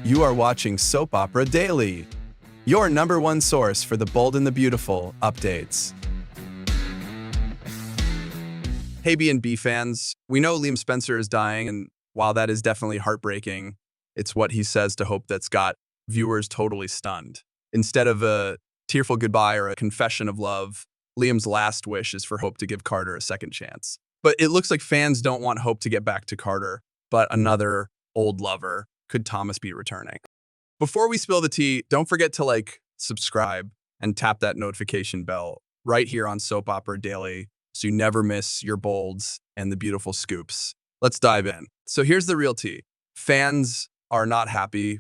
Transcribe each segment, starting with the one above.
You are watching Soap Opera Daily, your number one source for the bold and the beautiful updates. Hey B&B fans, we know Liam Spencer is dying, and while that is definitely heartbreaking, it's what he says to Hope that's got viewers totally stunned. Instead of a tearful goodbye or a confession of love, Liam's last wish is for Hope to give Carter a second chance. But it looks like fans don't want Hope to get back to Carter, but another old lover. Could Thomas be returning? Before we spill the tea, don't forget to subscribe, and tap that notification bell right here on Soap Opera Daily so you never miss your bolds and the beautiful scoops. Let's dive in. So here's the real tea. Fans are not happy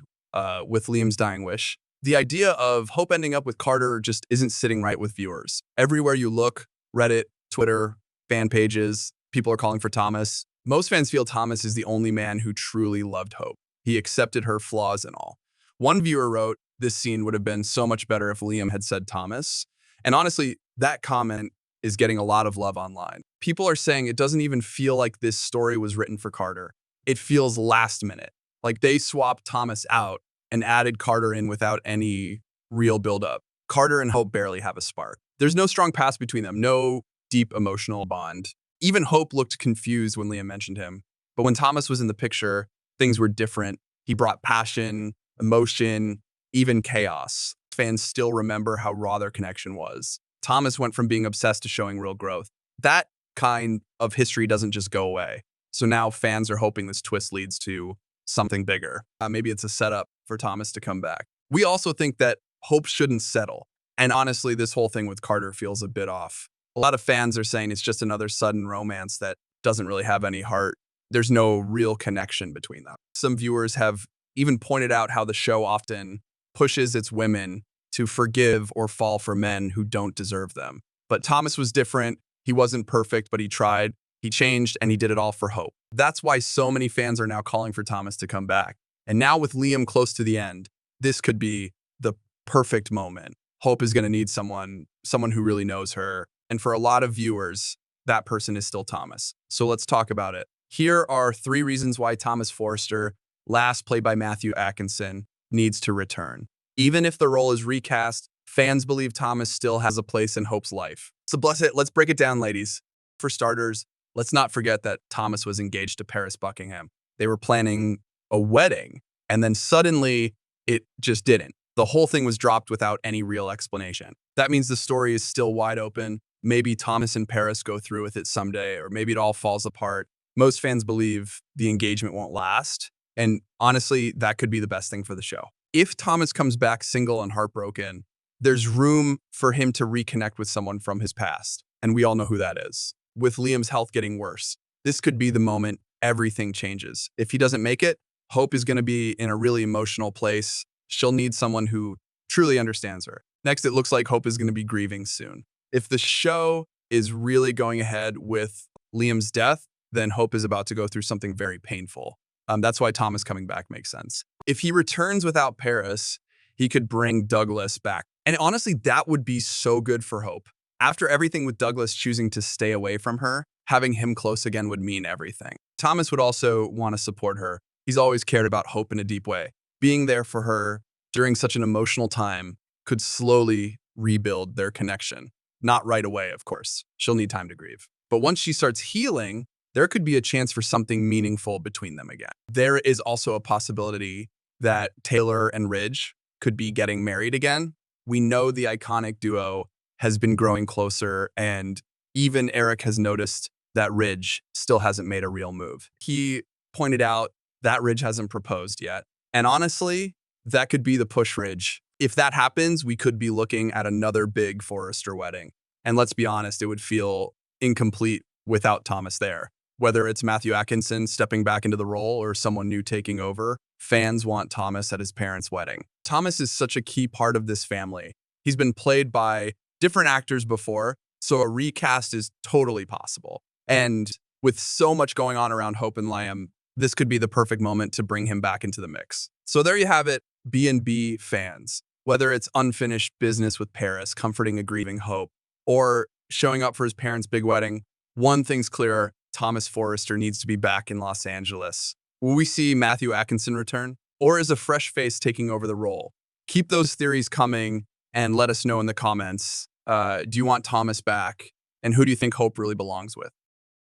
with Liam's dying wish. The idea of Hope ending up with Carter just isn't sitting right with viewers. Everywhere you look, Reddit, Twitter, fan pages, people are calling for Thomas. Most fans feel Thomas is the only man who truly loved Hope. He accepted her flaws and all. One viewer wrote, "This scene would have been so much better if Liam had said Thomas." And honestly, that comment is getting a lot of love online. People are saying it doesn't even feel like this story was written for Carter. It feels last minute. Like they swapped Thomas out and added Carter in without any real buildup. Carter and Hope barely have a spark. There's no strong past between them, no deep emotional bond. Even Hope looked confused when Liam mentioned him. But when Thomas was in the picture, things were different. He brought passion, emotion, even chaos. Fans still remember how raw their connection was. Thomas went from being obsessed to showing real growth. That kind of history doesn't just go away. So now fans are hoping this twist leads to something bigger. Maybe it's a setup for Thomas to come back. We also think that Hope shouldn't settle. And honestly, this whole thing with Carter feels a bit off. A lot of fans are saying it's just another sudden romance that doesn't really have any heart. There's no real connection between them. Some viewers have even pointed out how the show often pushes its women to forgive or fall for men who don't deserve them. But Thomas was different. He wasn't perfect, but he tried. He changed, and he did it all for Hope. That's why so many fans are now calling for Thomas to come back. And now with Liam close to the end, this could be the perfect moment. Hope is going to need someone who really knows her. And for a lot of viewers, that person is still Thomas. So let's talk about it. Here are 3 reasons why Thomas Forrester, last played by Matthew Atkinson, needs to return. Even if the role is recast, fans believe Thomas still has a place in Hope's life. So let's break it down, ladies. For starters, let's not forget that Thomas was engaged to Paris Buckingham. They were planning a wedding, and then suddenly it just didn't. The whole thing was dropped without any real explanation. That means the story is still wide open. Maybe Thomas and Paris go through with it someday, or maybe it all falls apart. Most fans believe the engagement won't last, and honestly, that could be the best thing for the show. If Thomas comes back single and heartbroken, there's room for him to reconnect with someone from his past, and we all know who that is. With Liam's health getting worse, this could be the moment everything changes. If he doesn't make it, Hope is going to be in a really emotional place. She'll need someone who truly understands her. Next, it looks like Hope is going to be grieving soon. If the show is really going ahead with Liam's death, then Hope is about to go through something very painful. That's why Thomas coming back makes sense. If he returns without Paris, he could bring Douglas back. And honestly, that would be so good for Hope. After everything with Douglas choosing to stay away from her, having him close again would mean everything. Thomas would also want to support her. He's always cared about Hope in a deep way. Being there for her during such an emotional time could slowly rebuild their connection. Not right away, of course. She'll need time to grieve. But once she starts healing, there could be a chance for something meaningful between them again. There is also a possibility that Taylor and Ridge could be getting married again. We know the iconic duo has been growing closer, and even Eric has noticed that Ridge still hasn't made a real move. He pointed out that Ridge hasn't proposed yet. And honestly, that could be the push Ridge. If that happens, we could be looking at another big Forrester wedding. And let's be honest, it would feel incomplete without Thomas there. Whether it's Matthew Atkinson stepping back into the role or someone new taking over, fans want Thomas at his parents' wedding. Thomas is such a key part of this family. He's been played by different actors before, so a recast is totally possible. And with so much going on around Hope and Liam, this could be the perfect moment to bring him back into the mix. So there you have it, B&B fans. Whether it's unfinished business with Paris, comforting a grieving Hope, or showing up for his parents' big wedding, one thing's clear: Thomas Forrester needs to be back in Los Angeles. Will we see Matthew Atkinson return? Or is a fresh face taking over the role? Keep those theories coming and let us know in the comments. Do you want Thomas back? And who do you think Hope really belongs with?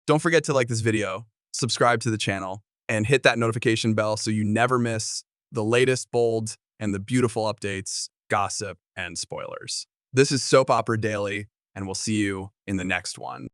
Don't forget to like this video, subscribe to the channel, and hit that notification bell so you never miss the latest bold and the beautiful updates, gossip, and spoilers. This is Soap Opera Daily, and we'll see you in the next one.